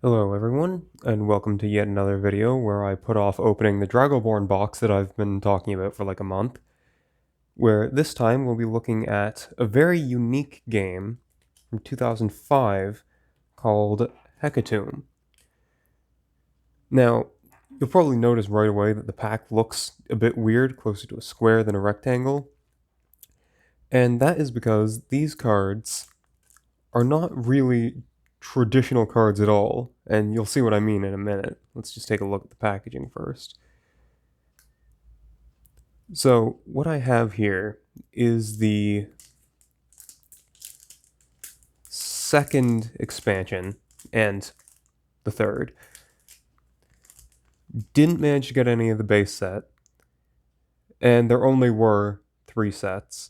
Hello everyone, and welcome to yet another video where I put off opening the Dragonborn box that I've been talking about for like a month, where this time we'll be looking at a very unique game from 2005 called Hecatomb. Now, you'll probably notice right away that the pack looks a bit weird, closer to a square than a rectangle, and that is because these cards are not really traditional cards at all, and you'll see what I mean in a minute. Let's just take a look at the packaging first. So what I have here is the second expansion and the third. Didn't manage to get any of the base set, and there only were 3 sets.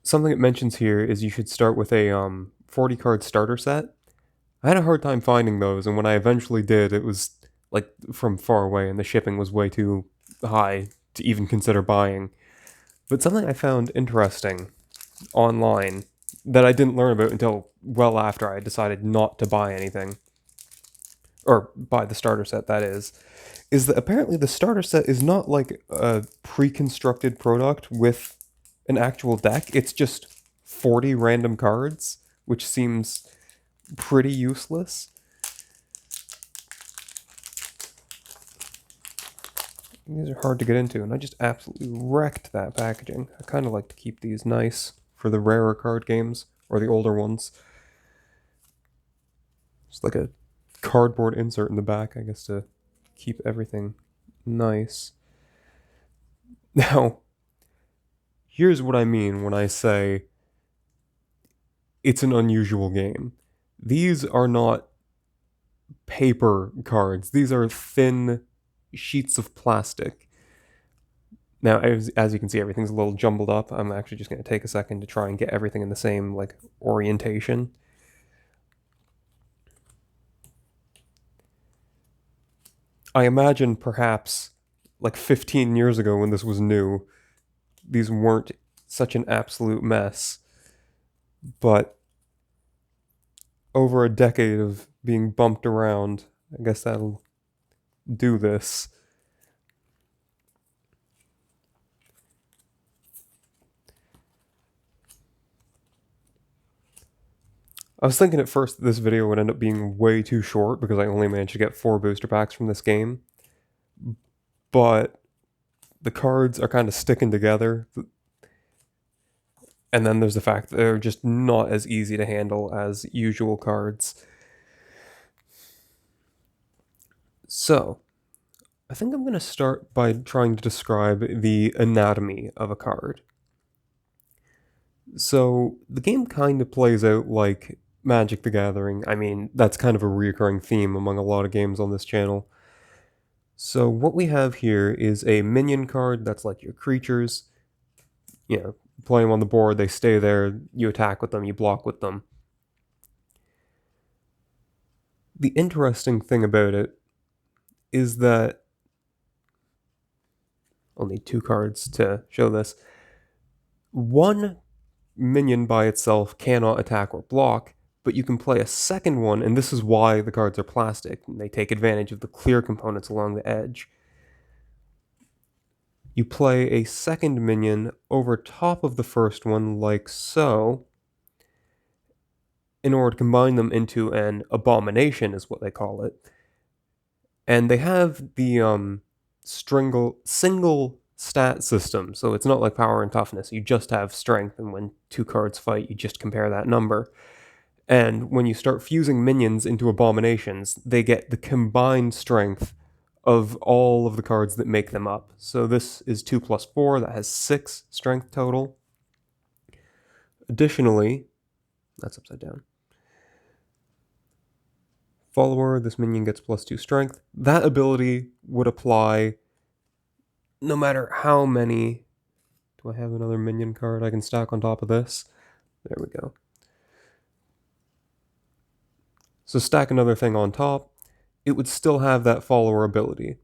Something it mentions here is you should start with a 40 card starter set. I had a hard time finding those, and when I eventually did, it was like from far away and the shipping was way too high to even consider buying. But something I found interesting online that I didn't learn about until well after I decided not to buy anything, or buy the starter set, that is that apparently the starter set is not like a pre-constructed product with an actual deck. It's just 40 random cards, which seems pretty useless. These are hard to get into, and I just absolutely wrecked that packaging. I kind of like to keep these nice for the rarer card games, or the older ones. Just like a cardboard insert in the back, I guess, to keep everything nice. Now, here's what I mean when I say it's an unusual game. These are not paper cards. These are thin sheets of plastic. Now, as you can see, everything's a little jumbled up. I'm actually just going to take a second to try and get everything in the same, like, orientation. I imagine perhaps, like 15 years ago when this was new, these weren't such an absolute mess. But over a decade of being bumped around, I guess that'll do this. I was thinking at first that this video would end up being way too short because I only managed to get 4 booster packs from this game. But the cards are kind of sticking together. And then there's the fact that they're just not as easy to handle as usual cards. So, I think I'm going to start by trying to describe the anatomy of a card. So, the game kind of plays out like Magic the Gathering. I mean, that's kind of a recurring theme among a lot of games on this channel. So what we have here is a minion card that's like your creatures. You know, play them on the board, they stay there, you attack with them, you block with them. The interesting thing about it is that I'll need 2 cards to show this. One minion by itself cannot attack or block, but you can play a second one, and this is why the cards are plastic, and they take advantage of the clear components along the edge. You play a second minion over top of the first one, like so, in order to combine them into an abomination, is what they call it. And they have the single stat system, so it's not like power and toughness. You just have strength, and when 2 cards fight, you just compare that number. And when you start fusing minions into abominations, they get the combined strength of all of the cards that make them up. So this is 2 plus 4, that has 6 strength total. Additionally, that's upside down. Follower, this minion gets plus 2 strength. That ability would apply no matter how many. Do I have another minion card I can stack on top of this? There we go. So stack another thing on top, it would still have that follower ability.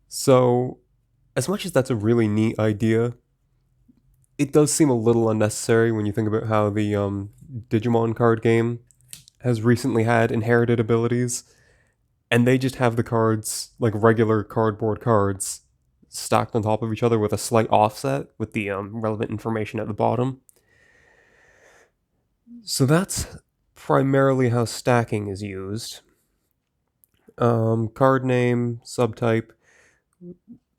So, as much as that's a really neat idea, It does seem a little unnecessary when you think about how the Digimon card game has recently had inherited abilities, and they just have the cards like regular cardboard cards stacked on top of each other with a slight offset with the relevant information at the bottom. So that's primarily how stacking is used. Card name, subtype.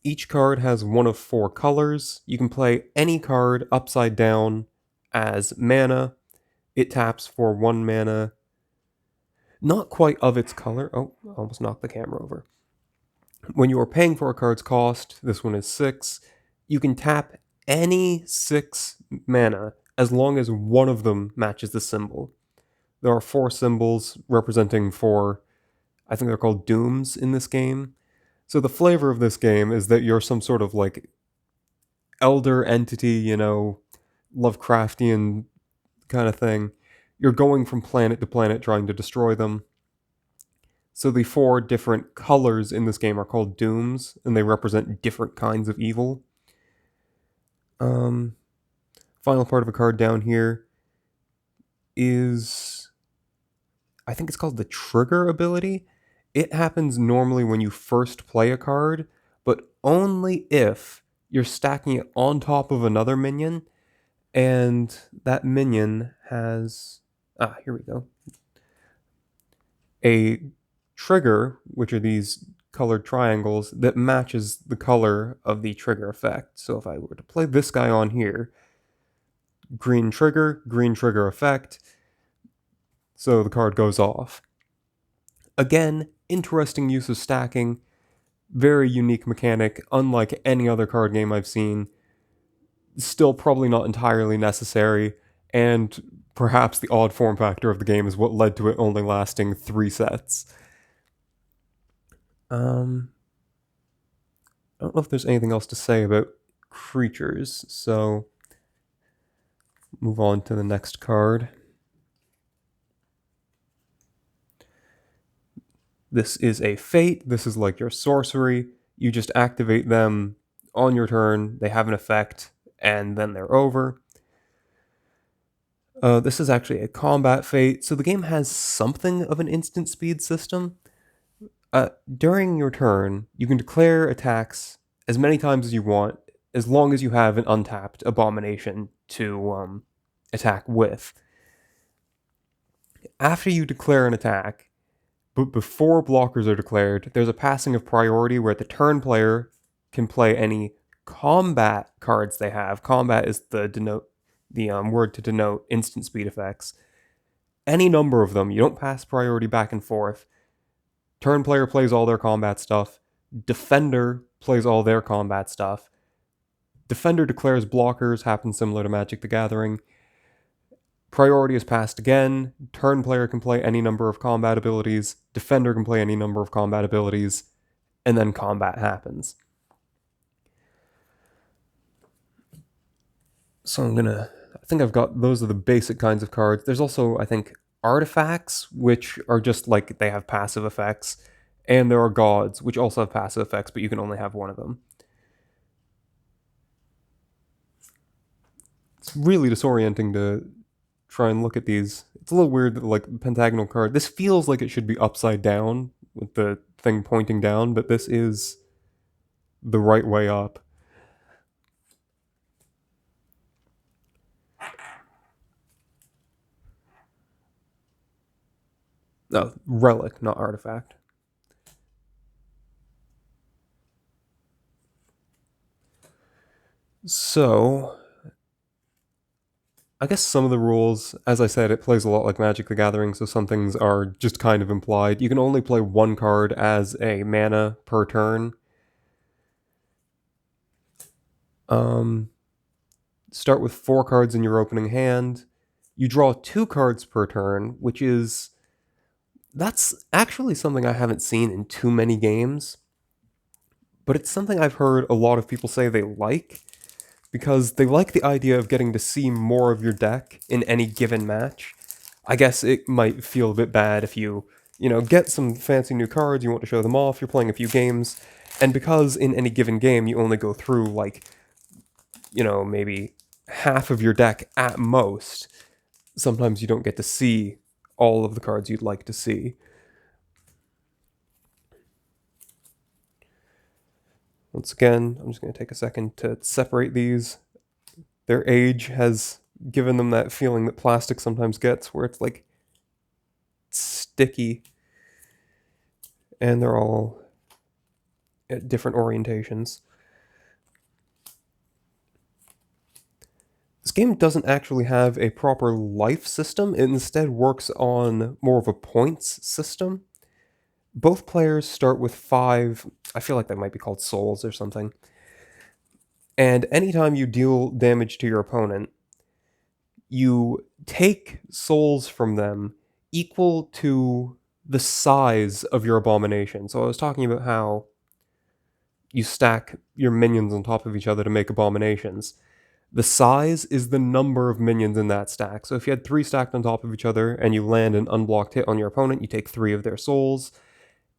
Each card has one of 4 colors. You can play any card upside down as mana. It taps for 1 mana, not quite of its color. Oh, almost knocked the camera over. When you are paying for a card's cost, this one is 6, you can tap any 6 mana as long as one of them matches the symbol. There are 4 symbols representing 4, I think they're called dooms in this game. So the flavor of this game is that you're some sort of like elder entity, you know, Lovecraftian kind of thing. You're going from planet to planet trying to destroy them. So the 4 different colors in this game are called dooms, and they represent different kinds of evil. Final part of a card down here is, I think it's called the trigger ability. It happens normally when you first play a card, but only if you're stacking it on top of another minion, and that minion has, here we go, a trigger, which are these colored triangles, that matches the color of the trigger effect. So if I were to play this guy on here, green trigger effect, so the card goes off. Again, interesting use of stacking, very unique mechanic, unlike any other card game I've seen. Still probably not entirely necessary, and perhaps the odd form factor of the game is what led to it only lasting 3 sets. I don't know if there's anything else to say about creatures, so move on to the next card. This is a Fate. This is like your sorcery. You just activate them on your turn, they have an effect, and then they're over. This is actually a combat Fate, so the game has something of an instant speed system. During your turn, you can declare attacks as many times as you want, as long as you have an untapped abomination to attack with. After you declare an attack, but before blockers are declared, there's a passing of priority where the turn player can play any combat cards they have. Combat is the word to denote instant speed effects. Any number of them. You don't pass priority back and forth. Turn player plays all their combat stuff. Defender plays all their combat stuff. Defender declares blockers, happens similar to Magic the Gathering. Priority is passed again. Turn player can play any number of combat abilities. Defender can play any number of combat abilities. And then combat happens. So I think I've got, those are the basic kinds of cards. There's also, I think, artifacts, which are just like, they have passive effects. And there are gods, which also have passive effects, but you can only have one of them. It's really disorienting to try and look at these. It's a little weird that, like, pentagonal card. This feels like it should be upside down with the thing pointing down, but this is the right way up. No, relic, not artifact. So, I guess some of the rules, as I said, it plays a lot like Magic the Gathering, so some things are just kind of implied. You can only play one card as a mana per turn. Start with 4 cards in your opening hand. You draw 2 cards per turn, which is... that's actually something I haven't seen in too many games. But it's something I've heard a lot of people say they like, because they like the idea of getting to see more of your deck in any given match. I guess it might feel a bit bad if you get some fancy new cards, you want to show them off, you're playing a few games, and because in any given game you only go through, like, maybe half of your deck at most. Sometimes you don't get to see all of the cards you'd like to see. Once again, I'm just going to take a second to separate these. Their age has given them that feeling that plastic sometimes gets, where it's like sticky, and they're all at different orientations. This game doesn't actually have a proper life system. It instead works on more of a points system. Both players start with 5, I feel like that might be called souls or something. And anytime you deal damage to your opponent, you take souls from them equal to the size of your abomination. So I was talking about how you stack your minions on top of each other to make abominations. The size is the number of minions in that stack. So if you had 3 stacked on top of each other and you land an unblocked hit on your opponent, you take 3 of their souls,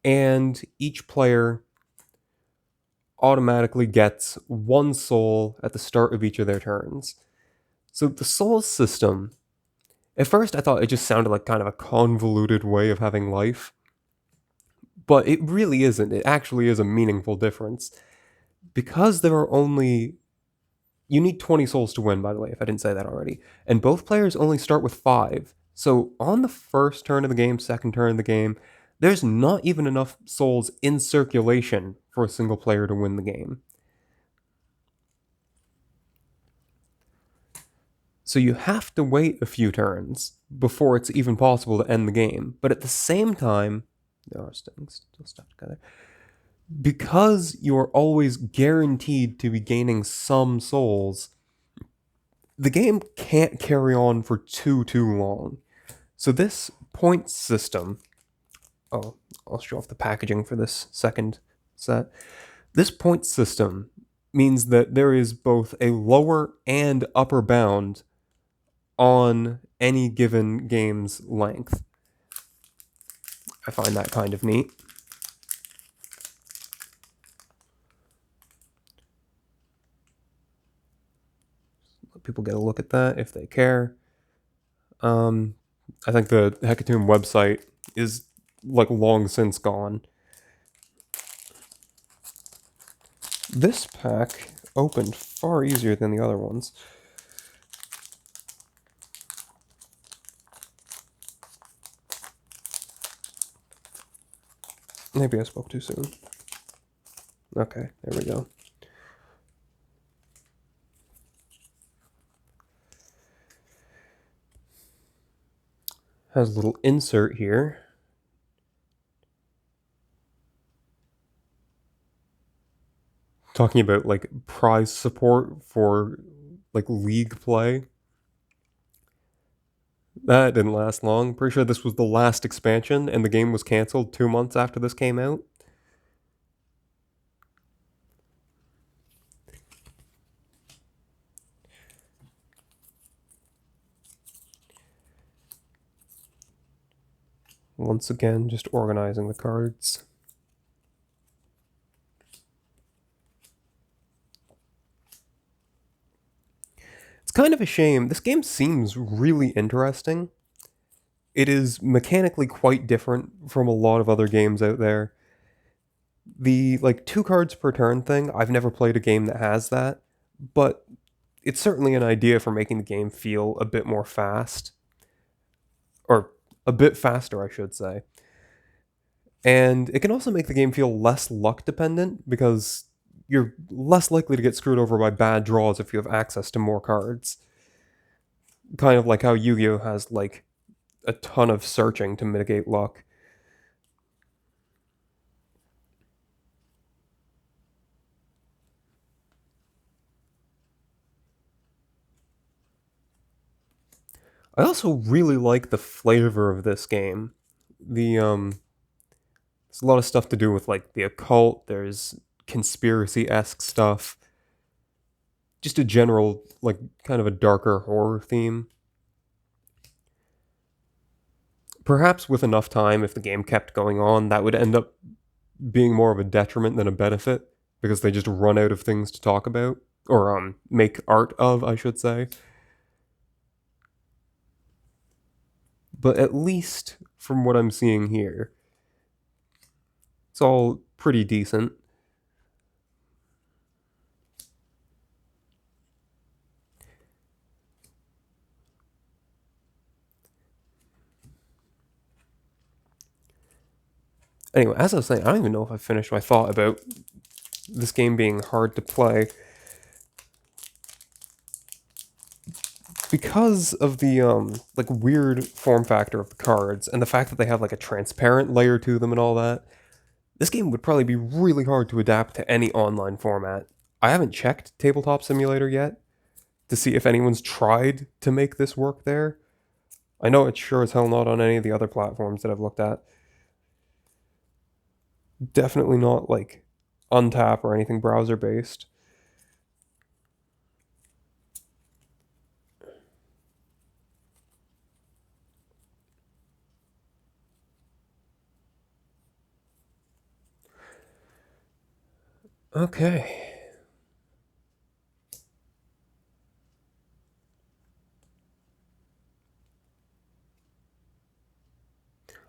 and each player automatically gets 1 soul at the start of each of their turns. So the soul system, at first I thought it just sounded like kind of a convoluted way of having life, but it really isn't. It actually is a meaningful difference. Because there are only... You need 20 souls to win, by the way, if I didn't say that already. And both players only start with 5. So on the first turn of the game, second turn of the game, there's not even enough souls in circulation for a single player to win the game. So you have to wait a few turns before it's even possible to end the game. But at the same time, there are things still stuck together. Because you're always guaranteed to be gaining some souls, the game can't carry on for too long. So this point system... Oh, I'll show off the packaging for this second set. This point system means that there is both a lower and upper bound on any given game's length. I find that kind of neat. Let people get a look at that if they care. I think the Hecatomb website is like long since gone. This pack opened far easier than the other ones. Maybe I spoke too soon. Okay, there we go. Has a little insert here. Talking about like prize support for like league play. That didn't last long. Pretty sure this was the last expansion and the game was canceled 2 months after this came out. Once again, just organizing the cards. It's kind of a shame. This game seems really interesting. It is mechanically quite different from a lot of other games out there. The, like, 2 cards per turn thing, I've never played a game that has that, but it's certainly an idea for making the game feel a bit more fast. Or a bit faster, I should say. And it can also make the game feel less luck dependent, because you're less likely to get screwed over by bad draws if you have access to more cards. Kind of like how Yu-Gi-Oh! Has, like, a ton of searching to mitigate luck. I also really like the flavor of this game. There's a lot of stuff to do with, like, the occult, there's conspiracy-esque stuff. Just a general, like, kind of a darker horror theme. Perhaps with enough time, if the game kept going on, that would end up being more of a detriment than a benefit, because they just run out of things to talk about, or make art of, I should say. But at least from what I'm seeing here, it's all pretty decent. Anyway, as I was saying, I don't even know if I finished my thought about this game being hard to play. Because of the like weird form factor of the cards and the fact that they have like a transparent layer to them and all that, this game would probably be really hard to adapt to any online format. I haven't checked Tabletop Simulator yet to see if anyone's tried to make this work there. I know it's sure as hell not on any of the other platforms that I've looked at. Definitely not like Untap or anything browser based. Okay.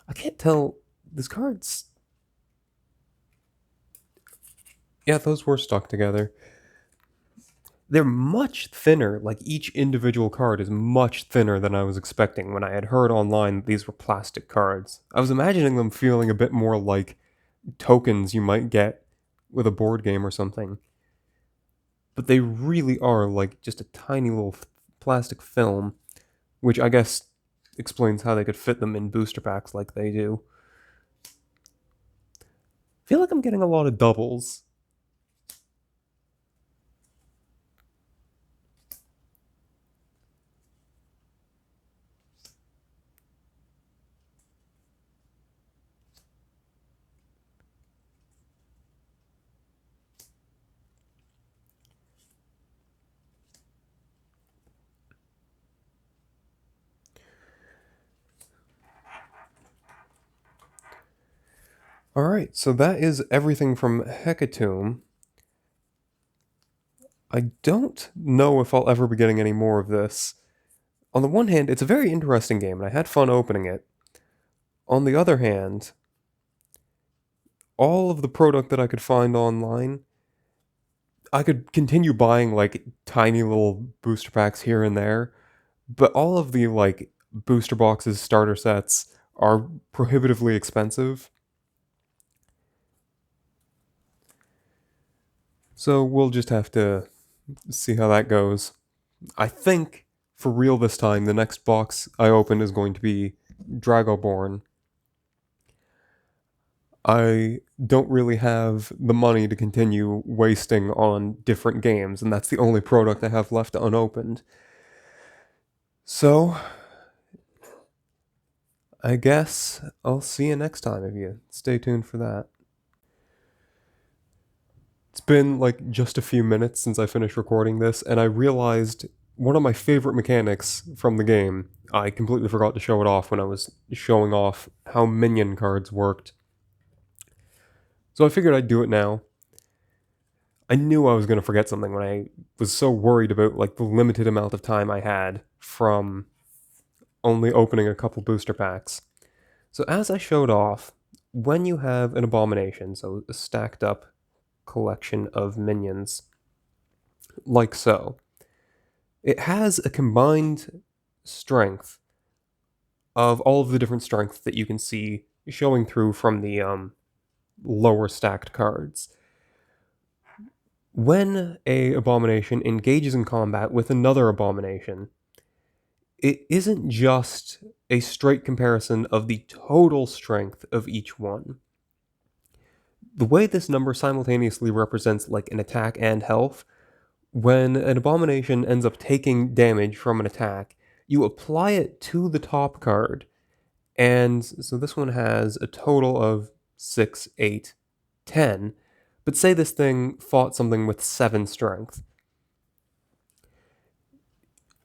I can't tell. These cards. Yeah, those were stuck together. They're much thinner. Like each individual card is much thinner than I was expecting when I had heard online that these were plastic cards. I was imagining them feeling a bit more like tokens you might get with a board game or something. But they really are like just a tiny little plastic film, which I guess explains how they could fit them in booster packs like they do. I feel like I'm getting a lot of doubles. Alright, so that is everything from Hecatomb. I don't know if I'll ever be getting any more of this. On the one hand, it's a very interesting game, and I had fun opening it. On the other hand, all of the product that I could find online, I could continue buying like tiny little booster packs here and there, but all of the like booster boxes, starter sets are prohibitively expensive. So we'll just have to see how that goes. I think for real this time, the next box I open is going to be Dragoborn. I don't really have the money to continue wasting on different games, and that's the only product I have left unopened. So, I guess I'll see you next time if you stay tuned for that. It's been like just a few minutes since I finished recording this, and I realized one of my favorite mechanics from the game. I completely forgot to show it off when I was showing off how minion cards worked. So I figured I'd do it now. I knew I was going to forget something when I was so worried about like the limited amount of time I had from only opening a couple booster packs. So as I showed off, when you have an abomination, so a stacked up collection of minions, like so, it has a combined strength of all of the different strengths that you can see showing through from the lower stacked cards. When a abomination engages in combat with another abomination, it isn't just a straight comparison of the total strength of each one. The way this number simultaneously represents like an attack and health, when an abomination ends up taking damage from an attack, you apply it to the top card. And so this one has a total of 6, 8, 10. But say this thing fought something with 7 strength.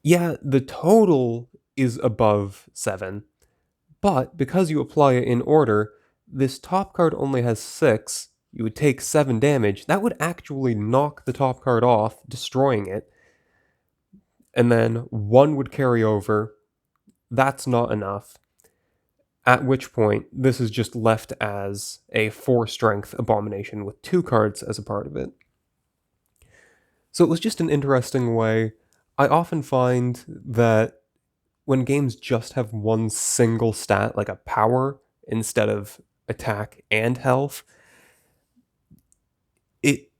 Yeah, the total is above 7, but because you apply it in order, this top card only has 6, you would take 7 damage. That would actually knock the top card off, destroying it. And then 1 would carry over. That's not enough. At which point, this is just left as a 4 strength abomination with 2 cards as a part of it. So it was just an interesting way. I often find that when games just have one single stat, like a power, instead of attack and health, it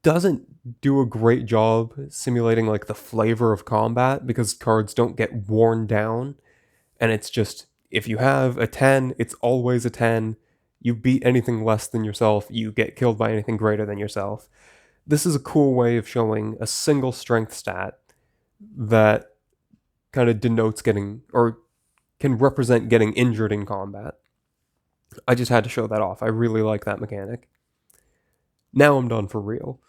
doesn't do a great job simulating like the flavor of combat because cards don't get worn down, and it's just if you have a 10, it's always a 10. You beat anything less than yourself, you get killed by anything greater than yourself. This is a cool way of showing a single strength stat that kind of denotes getting or can represent getting injured in combat. I just had to show that off. I really like that mechanic. Now I'm done for real.